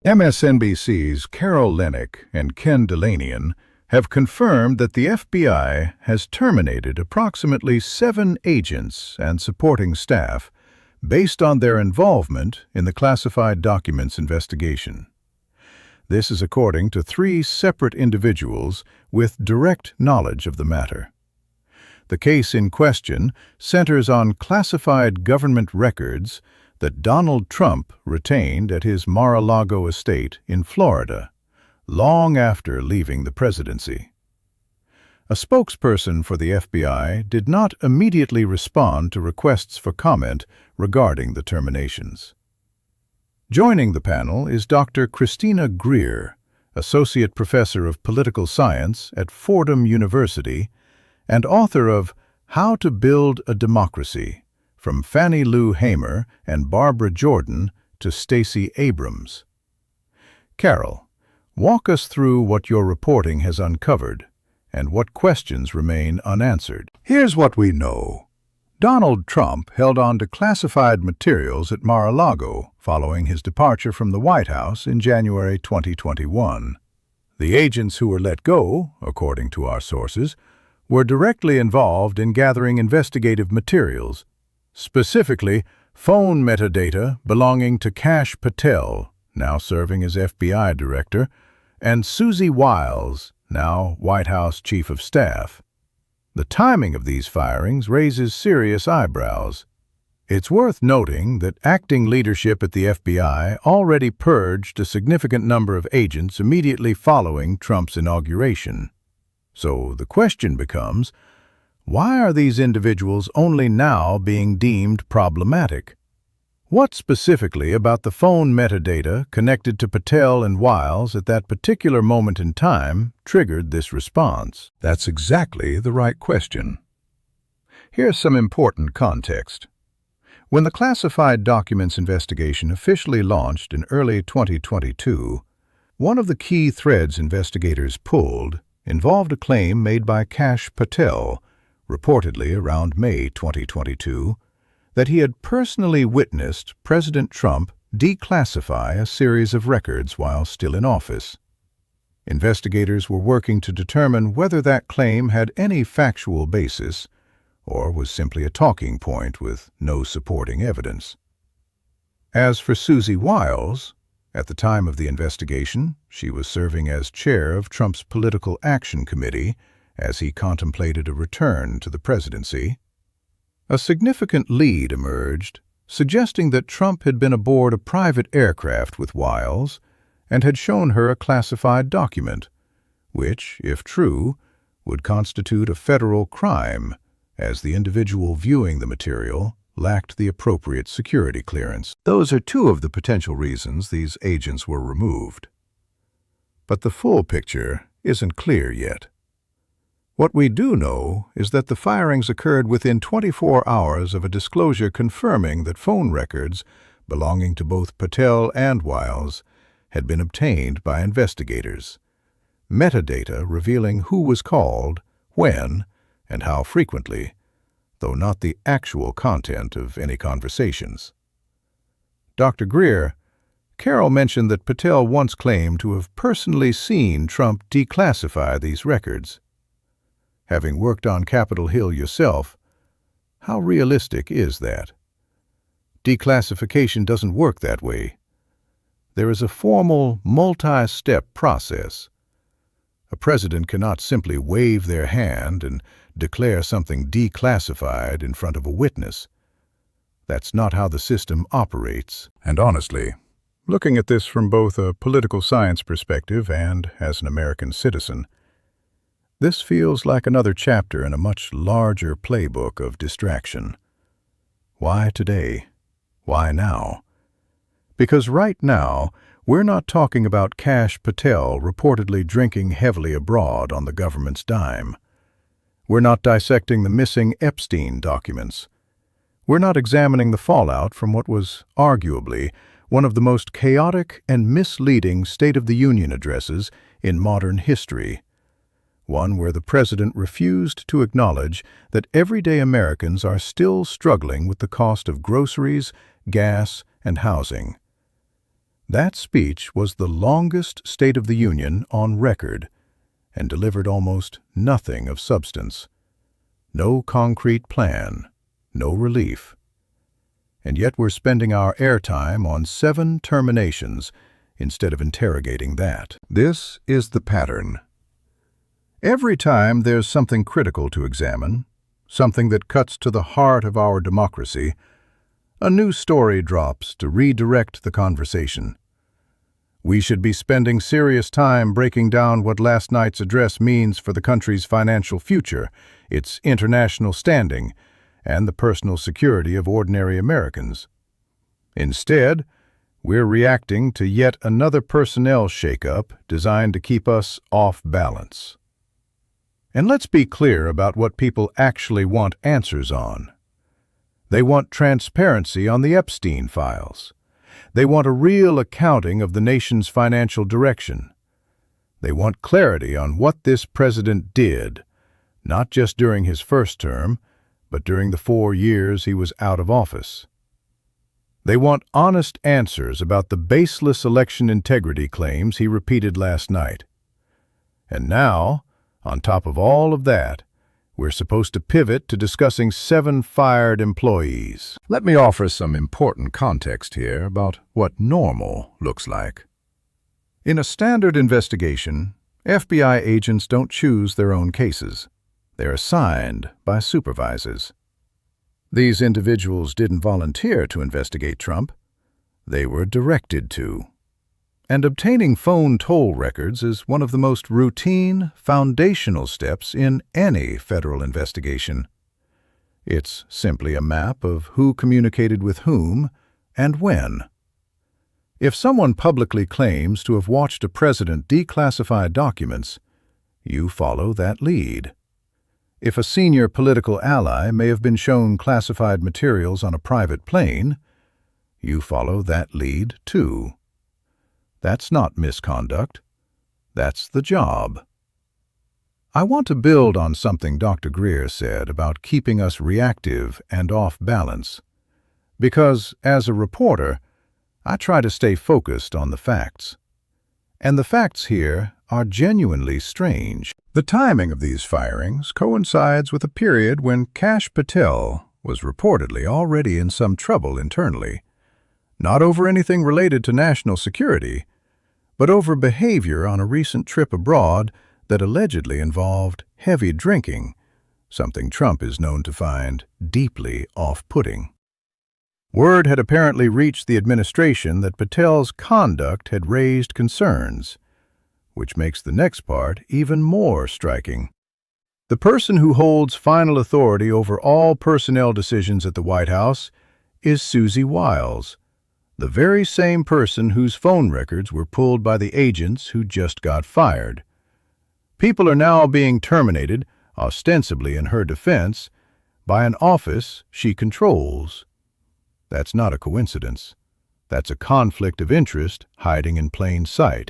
MSNBC's Carol Lennick and Ken Delanian have confirmed that the FBI has terminated approximately 7 agents and supporting staff based on their involvement in the classified documents investigation. This is according to 3 separate individuals with direct knowledge of the matter. The case in question centers on classified government records that Donald Trump retained at his Mar-a-Lago estate in Florida, long after leaving the presidency. A spokesperson for the FBI did not immediately respond to requests for comment regarding the terminations. Joining the panel is Dr. Christina Greer, Associate Professor of Political Science at Fordham University and author of How to Build a Democracy, From Fannie Lou Hamer and Barbara Jordan to Stacey Abrams. Carol, walk us through what your reporting has uncovered and what questions remain unanswered. Here's what we know. Donald Trump held on to classified materials at Mar-a-Lago following his departure from the White House in January 2021. The agents who were let go, according to our sources, were directly involved in gathering investigative materials, specifically phone metadata belonging to Kash Patel, now serving as FBI Director, and Susie Wiles, now White House Chief of Staff. The timing of these firings raises serious eyebrows. It's worth noting that acting leadership at the FBI already purged a significant number of agents immediately following Trump's inauguration. So the question becomes, why are these individuals only now being deemed problematic? What specifically about the phone metadata connected to Patel and Wiles at that particular moment in time triggered this response? That's exactly the right question. Here's some important context. When the classified documents investigation officially launched in early 2022, one of the key threads investigators pulled involved a claim made by Kash Patel, reportedly around May 2022, that he had personally witnessed President Trump declassify a series of records while still in office. Investigators were working to determine whether that claim had any factual basis or was simply a talking point with no supporting evidence. As for Susie Wiles, at the time of the investigation, she was serving as chair of Trump's Political Action Committee as he contemplated a return to the presidency. A significant lead emerged, suggesting that Trump had been aboard a private aircraft with Wiles and had shown her a classified document, which, if true, would constitute a federal crime, as the individual viewing the material lacked the appropriate security clearance. Those are 2 of the potential reasons these agents were removed. But the full picture isn't clear yet. What we do know is that the firings occurred within 24 hours of a disclosure confirming that phone records belonging to both Patel and Wiles had been obtained by investigators. Metadata revealing who was called, when, and how frequently, though not the actual content of any conversations. Dr. Greer, Carol mentioned that Patel once claimed to have personally seen Trump declassify these records. Having worked on Capitol Hill yourself, how realistic is that? Declassification doesn't work that way. There is a formal, multi-step process. A president cannot simply wave their hand and declare something declassified in front of a witness. That's not how the system operates. And honestly, looking at this from both a political science perspective and as an American citizen, this feels like another chapter in a much larger playbook of distraction. Why today? Why now? Because right now, we're not talking about Kash Patel reportedly drinking heavily abroad on the government's dime. We're not dissecting the missing Epstein documents. We're not examining the fallout from what was, arguably, one of the most chaotic and misleading State of the Union addresses in modern history. One where the president refused to acknowledge that everyday Americans are still struggling with the cost of groceries, gas, and housing. That speech was the longest State of the Union on record and delivered almost nothing of substance. No concrete plan, no relief. And yet we're spending our airtime on 7 terminations instead of interrogating that. This is the pattern. Every time there's something critical to examine, something that cuts to the heart of our democracy, a new story drops to redirect the conversation. We should be spending serious time breaking down what last night's address means for the country's financial future, its international standing, and the personal security of ordinary Americans. Instead, we're reacting to yet another personnel shakeup designed to keep us off balance. And let's be clear about what people actually want answers on. They want transparency on the Epstein files. They want a real accounting of the nation's financial direction. They want clarity on what this president did, not just during his first term, but during the 4 years he was out of office. They want honest answers about the baseless election integrity claims he repeated last night. And now, on top of all of that, we're supposed to pivot to discussing 7 fired employees. Let me offer some important context here about what normal looks like. In a standard investigation, FBI agents don't choose their own cases. They're assigned by supervisors. These individuals didn't volunteer to investigate Trump. They were directed to. And obtaining phone toll records is one of the most routine, foundational steps in any federal investigation. It's simply a map of who communicated with whom and when. If someone publicly claims to have watched a president declassify documents, you follow that lead. If a senior political ally may have been shown classified materials on a private plane, you follow that lead too. That's not misconduct. That's the job. I want to build on something Dr. Greer said about keeping us reactive and off balance, because as a reporter, I try to stay focused on the facts. And the facts here are genuinely strange. The timing of these firings coincides with a period when Kash Patel was reportedly already in some trouble internally, not over anything related to national security, but over behavior on a recent trip abroad that allegedly involved heavy drinking, something Trump is known to find deeply off-putting. Word had apparently reached the administration that Patel's conduct had raised concerns, which makes the next part even more striking. The person who holds final authority over all personnel decisions at the White House is Susie Wiles, the very same person whose phone records were pulled by the agents who just got fired. People are now being terminated, ostensibly in her defense, by an office she controls. That's not a coincidence. That's a conflict of interest hiding in plain sight.